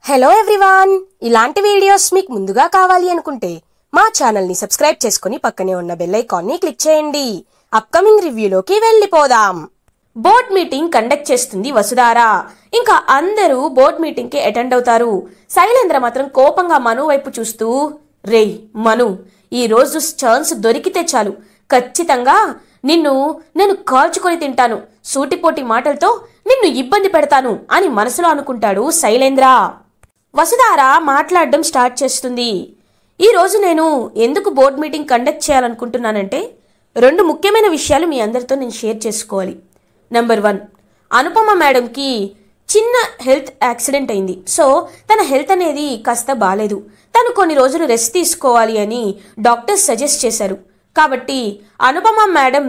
Hello everyone, ఇలాంటి videos మీకు ముందుగా కావాలి అనుకుంటే మా ఛానల్ ని సబ్స్క్రైబ్ చేసుకుని పక్కనే ఉన్న బెల్ ఐకాన్ ని క్లిక్ చేయండి. అప్కమింగ్ రివ్యూలోకి వెళ్ళిపోదాం. బోర్డ్ మీటింగ్ కండక్ట్ చేస్తుంది వసుధార. ఇంకా అందరూ బోర్డ్ మీటింగ్ కి అటెండ్ అవుతారు. శైలేంద్ర మాత్రం కోపంగా మను వైపు చూస్తూ, రేయ్ మను, ఈ రోజు ఛాన్స్ దొరికితే చాలు, ఖచ్చితంగా నేను కాల్చుకొని తింటాను, సూటిపోటి మాటలతో నిన్ను ఇబ్బంది పెడతాను అని మనసులో అనుకుంటాడు శైలేంద్ర. వసుధార మాట్లాడడం స్టార్ట్ చేస్తుంది. ఈరోజు నేను ఎందుకు బోర్డ్ మీటింగ్ కండక్ట్ చేయాలనుకుంటున్నానంటే రెండు ముఖ్యమైన విషయాలు మీ అందరితో నేను షేర్ చేసుకోవాలి. నెంబర్ 1, అనుపమ మేడంకి చిన్న హెల్త్ యాక్సిడెంట్ అయింది. సో తన హెల్త్ అనేది కాస్త బాలేదు. తను కొన్ని రోజులు రెస్ట్ తీసుకోవాలి అని డాక్టర్స్ సజెస్ట్ చేశారు. కాబట్టి అనుపమ మేడం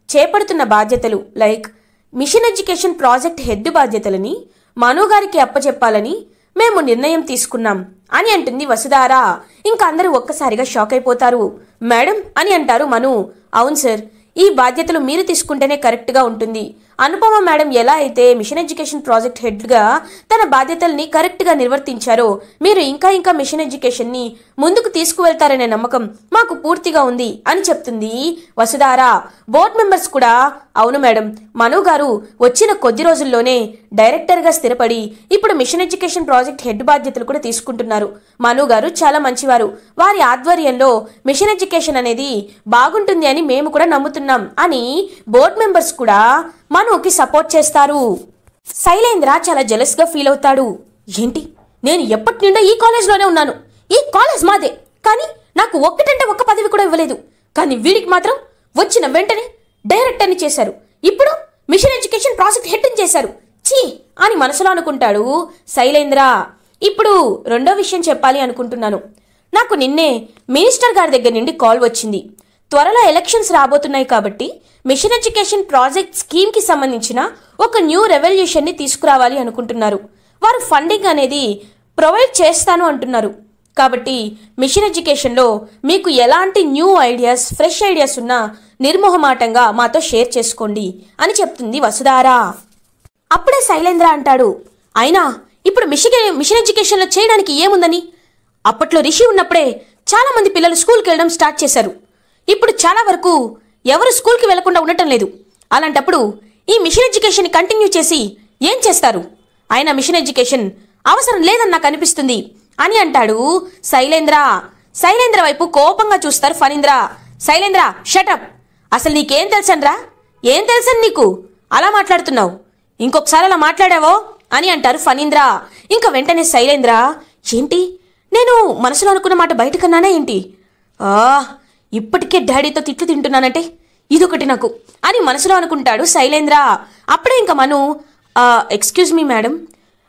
చేపడుతున్న బాధ్యతలు like mission education project head బాధ్యతలని మను గారికి అప్పచెప్పాలని మేము నిర్ణయం తీసుకున్నాం అని అంటుంది వసుధార. ఇంకా అందరూ ఒక్కసారిగా షాక్ అయిపోతారు. మేడం అని అంటారు మను. అవును సార్, ఈ బాధ్యతలు మీరు తీసుకుంటేనే కరెక్ట్గా ఉంటుంది. అనుపమ మేడం ఎలా అయితే మిషన్ ఎడ్యుకేషన్ ప్రాజెక్ట్ హెడ్గా తన బాధ్యతల్ని కరెక్ట్గా నిర్వర్తించారో మీరు ఇంకా మిషన్ ఎడ్యుకేషన్ని ముందుకు తీసుకువెళ్తారనే నమ్మకం మాకు పూర్తిగా ఉంది అని చెప్తుంది వసుధార. బోర్డ్ మెంబర్స్ కూడా అవును మేడం, మను గారు వచ్చిన కొద్ది రోజుల్లోనే డైరెక్టర్గా స్థిరపడి ఇప్పుడు మిషన్ ఎడ్యుకేషన్ ప్రాజెక్ట్ హెడ్ బాధ్యతలు కూడా తీసుకుంటున్నారు. మను గారు చాలా మంచివారు. వారి ఆధ్వర్యంలో మిషన్ ఎడ్యుకేషన్ అనేది బాగుంటుంది అని మేము కూడా నమ్ముతున్నాం అని బోర్డ్ మెంబర్స్ కూడా మనుకి సపోర్ట్ చేస్తారు. శైలేంద్ర చాలా జెలస్ గా ఫీల్ అవుతాడు. ఏంటి, నేను ఎప్పటి నుండో ఈ కాలేజ్లోనే ఉన్నాను, ఈ కాలేజ్ మాదే, కానీ నాకు ఒక్కటంటే ఒక్క పదవి కూడా ఇవ్వలేదు. కానీ వీడికి మాత్రం వచ్చిన వెంటనే డైరెక్టర్ని చేశారు, ఇప్పుడు మిషన్ ఎడ్యుకేషన్ ప్రాజెక్ట్ హెడ్ చేశారు, చీ అని మనసులో అనుకుంటాడు శైలేంద్ర. ఇప్పుడు రెండో విషయం చెప్పాలి అనుకుంటున్నాను. నాకు నిన్నే మినిస్టర్ గారి దగ్గర నుండి కాల్ వచ్చింది. త్వరలో ఎలక్షన్స్ రాబోతున్నాయి కాబట్టి మిషన్ ఎడ్యుకేషన్ ప్రాజెక్ట్ స్కీమ్కి సంబంధించిన ఒక న్యూ రెవల్యూషన్ని తీసుకురావాలి అనుకుంటున్నారు. వారు ఫండింగ్ అనేది ప్రొవైడ్ చేస్తాను అంటున్నారు. కాబట్టి మిషన్ ఎడ్యుకేషన్లో మీకు ఎలాంటి న్యూ ఐడియాస్, ఫ్రెష్ ఐడియాస్ ఉన్నా నిర్మోహమాటంగా మాతో షేర్ చేసుకోండి అని చెప్తుంది వసుధార. అప్పుడే శైలేంద్ర అంటాడు, అయినా ఇప్పుడు మిషన్ ఎడ్యుకేషన్లో చేయడానికి ఏముందని? అప్పట్లో రిషి ఉన్నప్పుడే చాలా మంది పిల్లలు స్కూల్కి వెళ్ళడం స్టార్ట్ చేశారు. ఇప్పుడు చాలా వరకు ఎవరు స్కూల్కి వెళ్లకుండా ఉండటం లేదు. అలాంటప్పుడు ఈ మిషన్ ఎడ్యుకేషన్ కంటిన్యూ చేసి ఏం చేస్తారు? ఆయన మిషన్ ఎడ్యుకేషన్ అవసరం లేదని నాకు అనిపిస్తుంది అని అంటాడు శైలేంద్ర. శైలేంద్ర వైపు కోపంగా చూస్తారు ఫణీంద్ర. శైలేంద్ర షటప్, అసలు నీకేం తెలుసనరా? ఏం తెలుసని నీకు అలా మాట్లాడుతున్నావు? ఇంకొకసారి అలా మాట్లాడావో అని అంటారు ఫణీంద్ర. ఇంకా వెంటనే శైలేంద్ర, ఏంటి నేను మనసులో అనుకున్న మాట బయటకన్నానా ఏంటి? ఇప్పటికే డాడీతో తిట్లు తింటున్నానంటే ఇదొకటి నాకు అని మనసులో అనుకుంటాడు శైలేంద్ర. అప్పుడే ఇంకా మను, ఎక్స్క్యూజ్ మీ మేడం,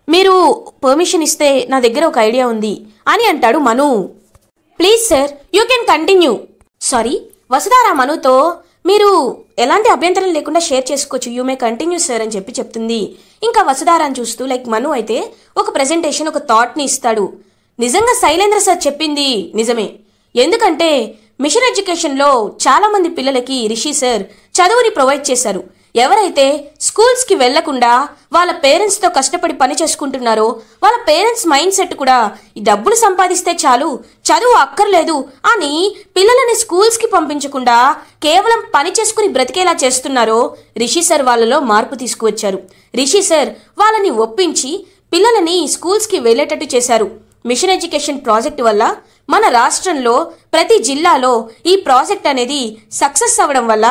మీరు పర్మిషన్ ఇస్తే నా దగ్గర ఒక ఐడియా ఉంది అని అంటాడు Manu. Please sir, you can continue. Sorry, Vasudhara మనుతో మీరు ఎలాంటి అభ్యంతరం లేకుండా షేర్ చేసుకోవచ్చు, యూ మే కంటిన్యూ సార్ అని చెప్తుంది. ఇంకా వసుధారాన్ని చూస్తూ లైక్ మను అయితే ఒక ప్రెజెంటేషన్, ఒక థాట్ని ఇస్తాడు. నిజంగా శైలేంద్ర సార్ చెప్పింది నిజమే. ఎందుకంటే మిషన్ ఎడ్యుకేషన్లో చాలా మంది పిల్లలకి రిషి సార్ చదువుని ప్రొవైడ్ చేశారు. ఎవరైతే స్కూల్స్కి వెళ్లకుండా వాళ్ళ పేరెంట్స్తో కష్టపడి పని చేసుకుంటున్నారో వాళ్ళ పేరెంట్స్ మైండ్ సెట్ కూడా ఈ డబ్బులు సంపాదిస్తే చాలు, చదువు అక్కర్లేదు అని పిల్లలని స్కూల్స్కి పంపించకుండా కేవలం పని చేసుకుని బ్రతికేలా చేస్తున్నారో రిషి సార్ వాళ్ళలో మార్పు తీసుకువచ్చారు. రిషి సార్ వాళ్ళని ఒప్పించి పిల్లలని స్కూల్స్కి వెళ్లేటట్టు చేశారు. మిషన్ ఎడ్యుకేషన్ ప్రాజెక్ట్ వల్ల మన రాష్ట్రంలో ప్రతి జిల్లాలో ఈ ప్రాజెక్ట్ అనేది సక్సెస్ అవ్వడం వల్ల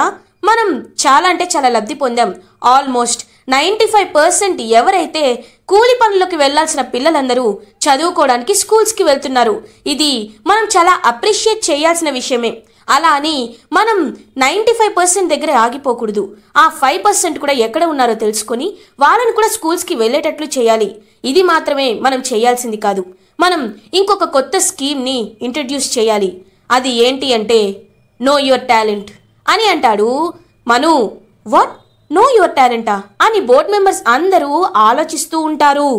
మనం చాలా అంటే చాలా లబ్ధి పొందాం. ఆల్మోస్ట్ 95% ఎవరైతే కూలి పనులకు వెళ్లాల్సిన పిల్లలందరూ చదువుకోవడానికి స్కూల్స్కి వెళ్తున్నారు. ఇది మనం చాలా అప్రిషియేట్ చేయాల్సిన విషయమే. అలా అని మనం 95% దగ్గరే ఆగిపోకూడదు. ఆ 5% కూడా ఎక్కడ ఉన్నారో తెలుసుకొని వాళ్ళని కూడా స్కూల్స్కి వెళ్ళేటట్లు చేయాలి. ఇది మాత్రమే మనం చేయాల్సింది కాదు, మనం ఇంకొక కొత్త స్కీమ్ని ఇంట్రడ్యూస్ చేయాలి. అది ఏంటి అంటే నో యువర్ టాలెంట్ అని అంటాడు మను. వాట్, నో యువర్ టాలెంటా అని బోర్డ్ మెంబర్స్ అందరూ ఆలోచిస్తూ ఉంటారు.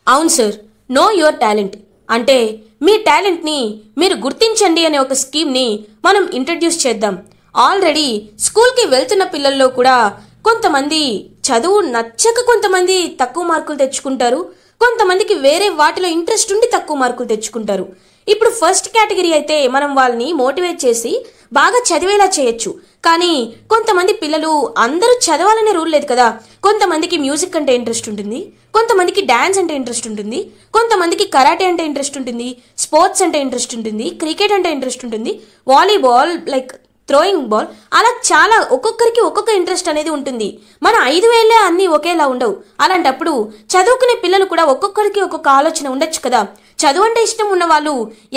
అవును సార్, నో యువర్ టాలెంట్ అంటే మీ టాలెంట్ని మీరు గుర్తించండి అనే ఒక స్కీమ్ని మనం ఇంట్రడ్యూస్ చేద్దాం. ఆల్రెడీ స్కూల్కి వెళ్తున్న పిల్లల్లో కూడా కొంతమంది చదువు నచ్చక కొంతమంది తక్కువ మార్కులు తెచ్చుకుంటారు, కొంతమందికి వేరే వాటిలో ఇంట్రెస్ట్ ఉండి తక్కువ మార్కులు తెచ్చుకుంటారు. ఇప్పుడు ఫస్ట్ కేటగిరీ అయితే మనం వాళ్ళని మోటివేట్ చేసి బాగా చదివేలా చేయొచ్చు. కానీ కొంతమంది పిల్లలు అందరూ చదవాలనే రూల్ లేదు కదా. కొంతమందికి మ్యూజిక్ అంటే ఇంట్రెస్ట్ ఉంటుంది, కొంతమందికి డాన్స్ అంటే ఇంట్రెస్ట్ ఉంటుంది, కొంతమందికి కరాటే అంటే ఇంట్రెస్ట్ ఉంటుంది, స్పోర్ట్స్ అంటే ఇంట్రెస్ట్ ఉంటుంది, క్రికెట్ అంటే ఇంట్రెస్ట్ ఉంటుంది, వాలీబాల్ లైక్ థ్రోయింగ్ బాల్, అలా చాలా ఒక్కొక్కరికి ఒక్కొక్క ఇంట్రెస్ట్ అనేది ఉంటుంది. మన 5 వేలే అన్నీ ఒకేలా ఉండవు. అలాంటప్పుడు చదువుకునే పిల్లలు కూడా ఒక్కొక్కరికి ఒక్కొక్క ఆలోచన ఉండొచ్చు కదా. చదువు అంటే ఇష్టం ఉన్న వాళ్ళు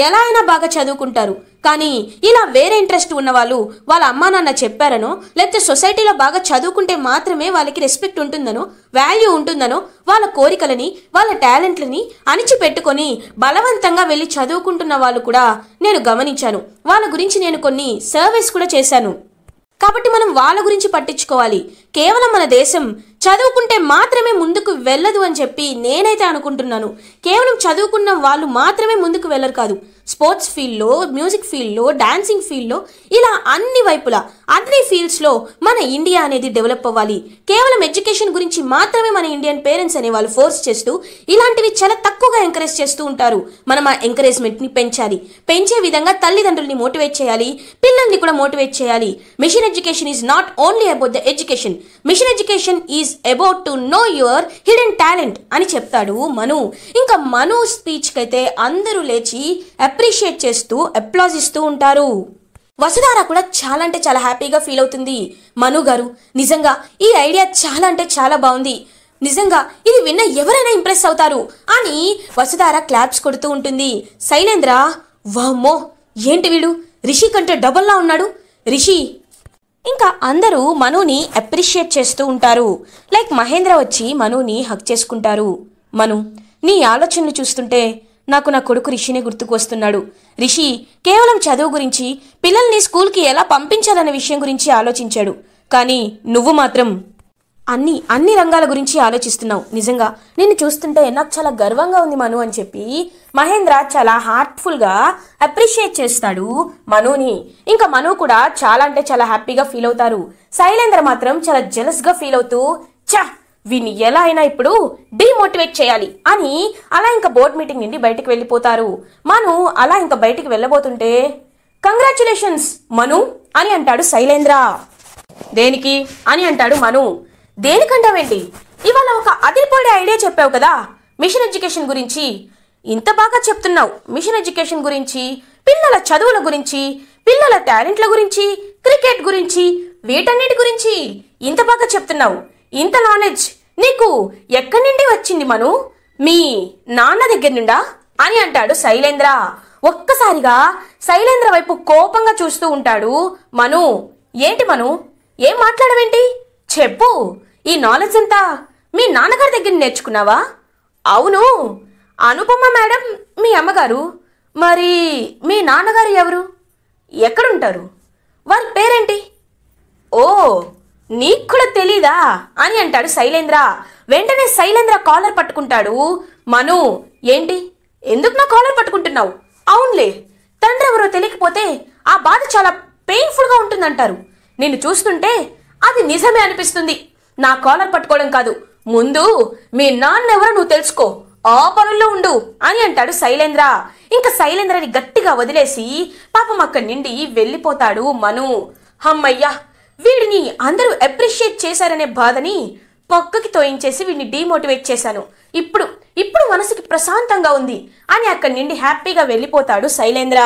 ఎలా అయినా బాగా చదువుకుంటారు. కానీ ఇలా వేరే ఇంట్రెస్ట్ ఉన్న వాళ్ళు వాళ్ళ అమ్మా నాన్న చెప్పారనో, లేకపోతే సొసైటీలో బాగా చదువుకుంటే మాత్రమే వాళ్ళకి రెస్పెక్ట్ ఉంటుందనో, వాల్యూ ఉంటుందనో వాళ్ళ కోరికలని వాళ్ళ టాలెంట్లని అణిచిపెట్టుకొని బలవంతంగా వెళ్ళి చదువుకుంటున్న వాళ్ళు కూడా నేను గమనించాను. వాళ్ళ గురించి నేను కొన్ని సర్వేస్ కూడా చేశాను. కాబట్టి మనం వాళ్ళ గురించి పట్టించుకోవాలి. కేవలం మన దేశం చదువుకుంటే మాత్రమే ముందుకు వెళ్ళదు అని చెప్పి నేనైతే అనుకుంటున్నాను. కేవలం చదువుకున్న వాళ్ళు మాత్రమే ముందుకు వెళ్ళరు కాదు. స్పోర్ట్స్ ఫీల్డ్లో, మ్యూజిక్ ఫీల్డ్లో, డాన్సింగ్ ఫీల్డ్లో, ఇలా అన్ని వైపులా అన్ని ఫీల్డ్స్లో మన ఇండియా అనేది డెవలప్ అవ్వాలి. కేవలం ఎడ్యుకేషన్ గురించి మాత్రమే మన ఇండియన్ పేరెంట్స్ అనే వాళ్ళు ఫోర్స్ చేస్తూ ఇలాంటివి చాలా తక్కువగా ఎంకరేజ్ చేస్తూ ఉంటారు. మనం ఆ ఎంకరేజ్మెంట్ని పెంచాలి. పెంచే విధంగా తల్లిదండ్రుల్ని మోటివేట్ చేయాలి, పిల్లల్ని కూడా మోటివేట్ చేయాలి. Machine education is not only about the education. Machine education is about to know your hidden talent అని చెప్తాడు మను. ఇంకా మను స్పీచ్కి అయితే అందరూ లేచి అప్రిషియేట్ చేస్తూ అప్లాజ్ ఇస్తూ ఉంటారు. వసుధార కూడా చాలా అంటే చాలా హ్యాపీగా ఫీల్ అవుతుంది. మను గారు, నిజంగా ఈ ఐడియా చాలా అంటే చాలా బాగుంది. నిజంగా ఇది విన్న ఎవరైనా ఇంప్రెస్ అవుతారు అని వసుధార క్లాప్స్ కొడుతూ ఉంటుంది. శైలేంద్ర, వామ్మో ఏంటి వీడు రిషి కంటే డబల్లా ఉన్నాడు. రిషి ఇంకా అందరూ మనుని అప్రిషియేట్ చేస్తూ ఉంటారు. లైక్ మహేంద్ర వచ్చి మనుని హక్ చేసుకుంటారు. మను, నీ ఆలోచనలు చూస్తుంటే నాకు నా కొడుకు రిషినే గుర్తుకు వస్తున్నాడు. రిషి కేవలం చదువు గురించి, పిల్లల్ని స్కూల్కి ఎలా పంపించాలనే విషయం గురించి ఆలోచించాడు. కానీ నువ్వు మాత్రం అన్ని రంగాల గురించి ఆలోచిస్తున్నావు. నిజంగా నిన్ను చూస్తుంటే నాకు చాలా గర్వంగా ఉంది మను అని చెప్పి మహేంద్ర చాలా హార్ట్ఫుల్గా అప్రిషియేట్ చేస్తాడు మనుని. ఇంకా మను కూడా చాలా అంటే చాలా హ్యాపీగా ఫీల్ అవుతారు. శైలేంద్ర మాత్రం చాలా జెలస్గా ఫీల్ అవుతూ, చా వీని ఎలా అయినా ఇప్పుడు డిమోటివేట్ చేయాలి అని అలా ఇంకా బోర్డ్ మీటింగ్ నుండి బయటికి వెళ్ళిపోతారు. మను అలా ఇంకా బయటికి వెళ్ళబోతుంటే, కంగ్రాచులేషన్స్ మను అని అంటాడు శైలేంద్ర. దేనికి అని అంటాడు మను. దేనికంటావేంటి? ఇవాళ ఒక అదిరిపోయే ఐడియా చెప్పావు కదా మిషన్ ఎడ్యుకేషన్ గురించి. ఇంత బాగా చెప్తున్నావు మిషన్ ఎడ్యుకేషన్ గురించి, పిల్లల చదువుల గురించి, పిల్లల టాలెంట్ల గురించి, క్రికెట్ గురించి, వీటన్నిటి గురించి ఇంత బాగా చెప్తున్నావు. ఇంత నాలెడ్జ్ నీకు ఎక్కడి నుండి వచ్చింది మను? మీ నాన్న దగ్గర నుండా అని అంటాడు శైలేంద్ర. ఒక్కసారిగా శైలేంద్ర వైపు కోపంగా చూస్తూ ఉంటాడు మను. ఏంటి మను, ఏం మాట్లాడవేంటి? చెప్పు, ఈ నాలెడ్జ్ అంతా మీ నాన్నగారి దగ్గర నేర్చుకున్నావా? అవును, అనుపమ మేడం మీ అమ్మగారు. మరి మీ నాన్నగారు ఎవరు? ఎక్కడుంటారు? వారి పేరేంటి? ఓ, నీకు కూడా తెలీదా అని అంటాడు శైలేంద్ర. వెంటనే శైలేంద్ర కాలర్ పట్టుకుంటాడు మను. ఏంటి, ఎందుకు నా కాలర్ పట్టుకుంటున్నావు? అవునులే, తండ్రి ఎవరో తెలియకపోతే ఆ బాధ చాలా పెయిన్ఫుల్గా ఉంటుందంటారు. నిన్ను చూస్తుంటే అది నిజమే అనిపిస్తుంది. నా కాలర్ పట్టుకోవడం కాదు, ముందు మీ నాన్న ఎవరో నువ్వు తెలుసుకో, ఆ పనుల్లో ఉండు అని అంటాడు శైలేంద్ర. ఇంకా శైలేంద్రని గట్టిగా వదిలేసి పాపం అక్కడి నుండి వెళ్ళిపోతాడు మను. అమ్మయ్యా, వీడిని అందరూ అప్రిషియేట్ చేశారనే బాధని పక్కకి తోయించేసి వీడిని డిమోటివేట్ చేశాను. ఇప్పుడు మనసుకి ప్రశాంతంగా ఉంది అని అక్కడి నుండి హ్యాపీగా వెళ్ళిపోతాడు శైలేంద్ర.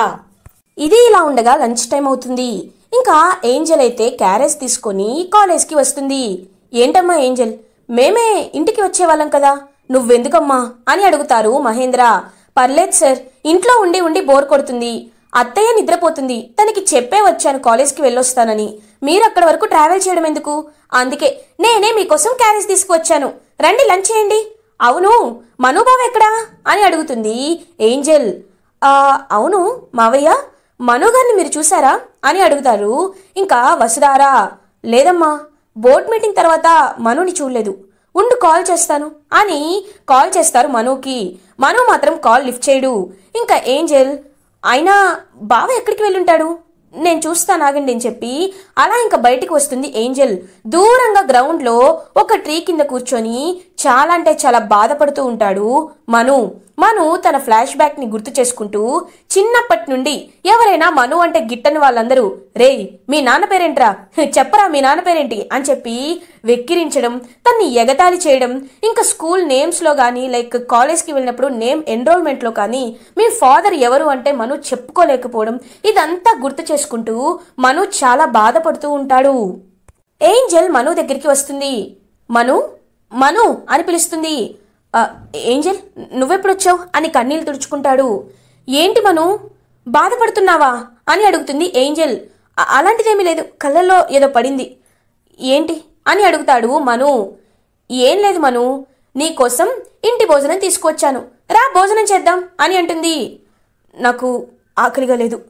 ఇది ఇలా ఉండగా లంచ్ టైం అవుతుంది. ఇంకా ఏంజెల్ అయితే క్యారేజ్ తీసుకొని కాలేజ్కి వస్తుంది. ఏంటమ్మా ఏంజెల్, మేమే ఇంటికి వచ్చేవాళ్ళం కదా, నువ్వెందుకమ్మా అని అడుగుతారు మహేంద్ర. పర్లేదు సార్, ఇంట్లో ఉండి ఉండి బోర్ కొడుతుంది. అత్తయ్య నిద్రపోతుంది, తనకి చెప్పే వచ్చాను కాలేజ్కి వెళ్ళొస్తానని. మీరు అక్కడి వరకు ట్రావెల్ చేయడం ఎందుకు? అందుకే నేనే మీకోసం క్యారేజ్ తీసుకువచ్చాను, రండి లంచ్ చేయండి. అవును, మనుబావ ఎక్కడా అని అడుగుతుంది ఏంజెల్. అవును మావయ్య, మనుగారిని మీరు చూసారా అని అడుగుతారు ఇంకా వసుధారా. లేదమ్మా, బోర్డ్ మీటింగ్ తర్వాత మనుని చూడలేదు, ఉండు కాల్ చేస్తాను అని కాల్ చేస్తారు మనుకి. మను మాత్రం కాల్ లిఫ్ట్ చేయడు. ఇంకా ఏంజెల్, అయినా బావ ఎక్కడికి వెళ్ళుంటాడు? నేను చూస్తాను ఆగండి అని చెప్పి అలా ఇంకా బయటికి వస్తుంది ఏంజెల్. దూరంగా గ్రౌండ్ లో ఒక ట్రీ కింద కూర్చొని చాలా అంటే చాలా బాధపడుతూ ఉంటాడు మను. మను తన ఫ్లాష్ బ్యాక్ ని గుర్తు చేసుకుంటూ చిన్నప్పటి నుండి ఎవరైనా మను అంటే గిట్టని వాళ్ళందరూ రేయ్ మీ నాన్న పేరేంట్రా, చెప్పరా మీ నాన్న పేరేంటి అని చెప్పి వెక్కిరించడం, తన్ని ఎగతాళి చేయడం, ఇంకా స్కూల్ నేమ్స్ లో కానీ లైక్ కాలేజ్కి వెళ్ళినప్పుడు నేమ్ ఎన్రోల్మెంట్ లో కానీ మీ ఫాదర్ ఎవరు అంటే మను చెప్పుకోలేకపోవడం, ఇదంతా గుర్తు చేసుకుంటూ మను చాలా బాధపడుతూ ఉంటాడు. ఏంజెల్ మను దగ్గరికి వస్తుంది. మను మను అని పిలుస్తుంది. ఏంజెల్ నువ్వెప్పుడొచ్చావు అని కన్నీళ్ళు తుడుచుకుంటాడు. ఏంటి మను బాధపడుతున్నావా అని అడుగుతుంది ఏంజెల్. అలాంటిదేమీ లేదు, కళ్ళల్లో ఏదో పడింది. ఏంటి అని అడుగుతాడు మను. ఏం లేదు మను, నీకోసం ఇంటి భోజనం తీసుకొచ్చాను, రా భోజనం చేద్దాం అని అంటుంది. నాకు ఆకలిగా లేదు,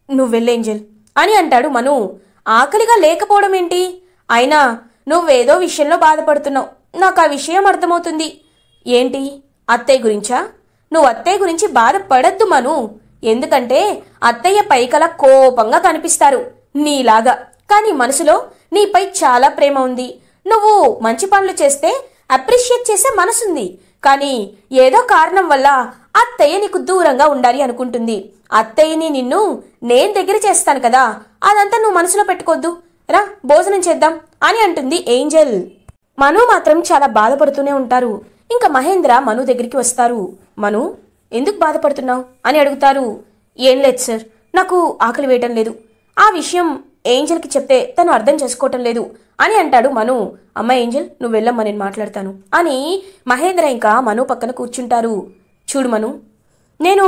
నువ్వు వెళ్ళు ఏంజెల్ అని అంటాడు మను. ఆకలిగా లేకపోవడం ఏంటి, అయినా నువ్వేదో విషయంలో బాధపడుతున్నావు, నాకు ఆ విషయం అర్థమవుతుంది. ఏంటి, అత్తయ్య గురించా? నువ్వు అత్తయ్య గురించి బాధపడద్దు మను, ఎందుకంటే అత్తయ్య పైకలా కోపంగా కనిపిస్తారు నీలాగా, కానీ మనసులో నీపై చాలా ప్రేమ ఉంది. నువ్వు మంచి పనులు చేస్తే అప్రిషియేట్ చేసే మనసుంది, కానీ ఏదో కారణం వల్ల అత్తయ్య నీకు దూరంగా ఉండాలి అనుకుంటుంది. అత్తయ్యని నిన్ను నేను దగ్గర చేస్తాను కదా, అదంతా నువ్వు మనసులో పెట్టుకోవద్దు, రా భోజనం చేద్దాం అని అంటుంది ఏంజెల్. మను మాత్రం చాలా బాధపడుతూనే ఉంటారు. ఇంకా మహేంద్ర మను దగ్గరికి వస్తారు. మను ఎందుకు బాధపడుతున్నావు అని అడుగుతారు. ఏం లేదు సార్, నాకు ఆకలి వేయటం లేదు, ఆ విషయం ఏంజెల్కి చెప్తే తను అర్థం చేసుకోవటం లేదు అని అంటాడు మను. అమ్మ ఏంజెల్ నువ్వు వెళ్ళమ్మా, నేను మాట్లాడతాను అని మహేంద్ర ఇంకా మను పక్కన కూర్చుంటారు. చూడు మను, నేను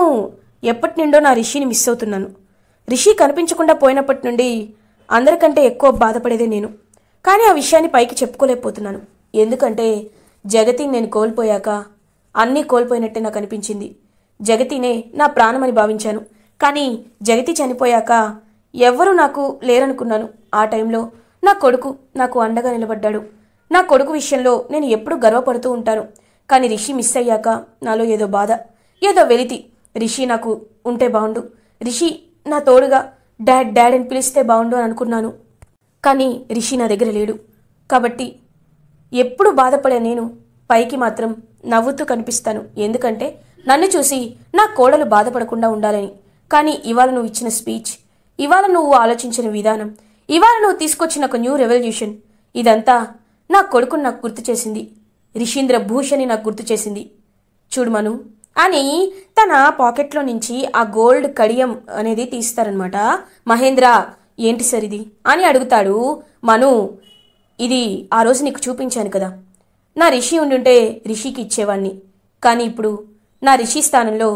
ఎప్పటి నుండో నా రిషిని మిస్ అవుతున్నాను. రిషి కనిపించకుండా పోయినప్పటి నుండి అందరికంటే ఎక్కువ బాధపడేదే నేను, కానీ ఆ విషయాన్ని పైకి చెప్పుకోలేకపోతున్నాను. ఎందుకంటే జగతిని నేను కోల్పోయాక అన్నీ కోల్పోయినట్టే నాకు అనిపించింది. జగతినే నా ప్రాణమని భావించాను, కానీ జగతి చనిపోయాక ఎవ్వరూ నాకు లేరనుకున్నాను. ఆ టైంలో నా కొడుకు నాకు అండగా నిలబడ్డాడు. నా కొడుకు విషయంలో నేను ఎప్పుడూ గర్వపడుతూ ఉంటాను, కానీ రిషి మిస్ అయ్యాక నాలో ఏదో బాధ, ఏదో వెలితి. రిషి నాకు ఉంటే బాగుండు, రిషి నా తోడుగా డాడ్ డాడ్ అని పిలిస్తే బాగుండు అని అనుకున్నాను, కానీ రిషి నా దగ్గర లేడు. కాబట్టి ఎప్పుడు బాధపడే నేను పైకి మాత్రం నవ్వుతూ కనిపిస్తాను, ఎందుకంటే నన్ను చూసి నా కోడలు బాధపడకుండా ఉండాలని. కానీ ఇవాళ నువ్వు ఇచ్చిన స్పీచ్, ఇవాళ నువ్వు ఆలోచించిన విధానం, ఇవాళ నువ్వు తీసుకొచ్చిన ఒక న్యూ రెవల్యూషన్, ఇదంతా నా కొడుకుని నాకు గుర్తు చేసింది, రిషీంద్ర భూషణి నాకు గుర్తు చేసింది. చూడు మను అని తన పాకెట్లో నుంచి ఆ గోల్డ్ కడియం అనేది తీస్తారనమాట మహేంద్ర. ఏంటి సార్ ఇది అని అడుగుతాడు మను. ఇది ఆ రోజు నీకు చూపించాను కదా, నా రిషి ఉండుంటే రిషికి ఇచ్చేవాణ్ణి, కానీ ఇప్పుడు నా రిషి స్థానంలో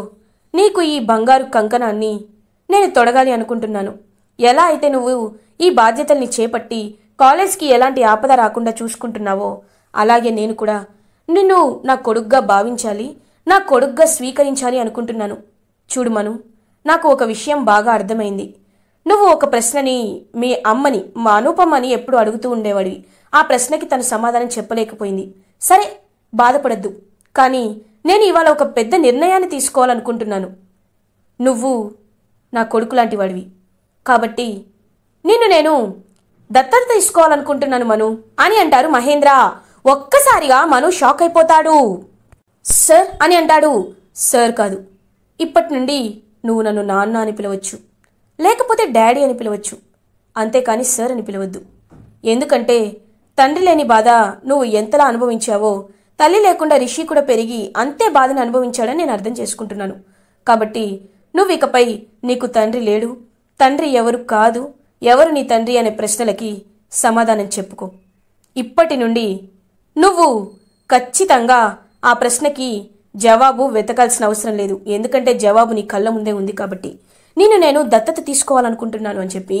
నీకు ఈ బంగారు కంకణాన్ని నేను తొడగాలి అనుకుంటున్నాను. ఎలా అయితే నువ్వు ఈ బాధ్యతల్ని చేపట్టి కాలేజ్కి ఎలాంటి ఆపద రాకుండా చూసుకుంటున్నావో, అలాగే నేను కూడా నిన్ను నా కొడుగ్గా భావించాలి, నా కొడుగ్గా స్వీకరించాలి అనుకుంటున్నాను. చూడు మను, నాకు ఒక విషయం బాగా అర్థమైంది. నువ్వు ఒక ప్రశ్నని మీ అమ్మని, మా అనుపమ్మని ఎప్పుడు అడుగుతూ ఉండేవాడివి. ఆ ప్రశ్నకి తను సమాధానం చెప్పలేకపోయింది. సరే బాధపడద్దు, కానీ నేను ఇవాళ ఒక పెద్ద నిర్ణయాన్ని తీసుకోవాలనుకుంటున్నాను. నువ్వు నా కొడుకు లాంటి వాడివి, కాబట్టి నిన్ను నేను దత్తత తీసుకోవాలనుకుంటున్నాను మను అని అంటారు మహేంద్ర. ఒక్కసారిగా మను షాక్ అయిపోతాడు. సార్ అని అంటాడు. సార్ కాదు, ఇప్పటి నుండి నువ్వు నన్ను నాన్న అని పిలవచ్చు, లేకపోతే డాడీ అని పిలవచ్చు, అంతేకాని సార్ అని పిలవద్దు. ఎందుకంటే తండ్రి లేని బాధ నువ్వు ఎంతలా అనుభవించావో, తల్లి లేకుండా రిషి కూడా పెరిగి అంతే బాధను అనుభవించాడని నేను అర్థం చేసుకుంటున్నాను. కాబట్టి నువ్వు ఇకపై నీకు తండ్రి లేడు, తండ్రి ఎవరు కాదు, ఎవరు నీ తండ్రి అనే ప్రశ్నలకి సమాధానం చెప్పుకో. ఇప్పటి నుండి నువ్వు ఖచ్చితంగా ఆ ప్రశ్నకి జవాబు వెతకాల్సిన అవసరం లేదు, ఎందుకంటే జవాబు నీ కళ్ళ ముందే ఉంది. కాబట్టి నేను దత్తత తీసుకోవాలనుకుంటున్నాను అని చెప్పి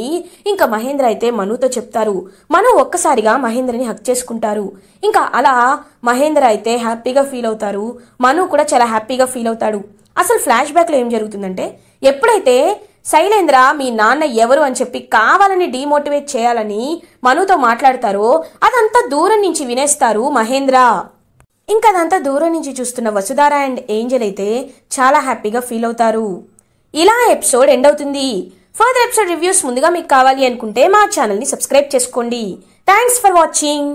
ఇంకా మహేంద్ర అయితే మనుతో చెప్తారు. మను ఒక్కసారిగా మహేంద్రని హక్ చేసుకుంటారు. ఇంకా అలా మహేంద్ర అయితే హ్యాపీగా ఫీల్ అవుతారు, మను కూడా చాలా హ్యాపీగా ఫీల్ అవుతాడు. అసలు ఫ్లాష్ బ్యాక్లో ఏం జరుగుతుందంటే, ఎప్పుడైతే శైలేంద్ర మీ నాన్న ఎవరు అని చెప్పి కావాలని డీమోటివేట్ చేయాలని మనుతో మాట్లాడతారో, అదంతా దూరం నుంచి వినేస్తారు మహేంద్ర. ఇంకా అదంతా దూరం నుంచి చూస్తున్న వసుధార అండ్ ఏంజెల్ అయితే చాలా హ్యాపీగా ఫీల్ అవుతారు. ఇలా ఎపిసోడ్ ఎండ్ అవుతుంది. ఫర్దర్ ఎపిసోడ్ రివ్యూస్ ముందుగా మీకు కావాలి అనుకుంటే మా ఛానల్ని సబ్స్క్రైబ్ చేసుకోండి. Thanks for watching.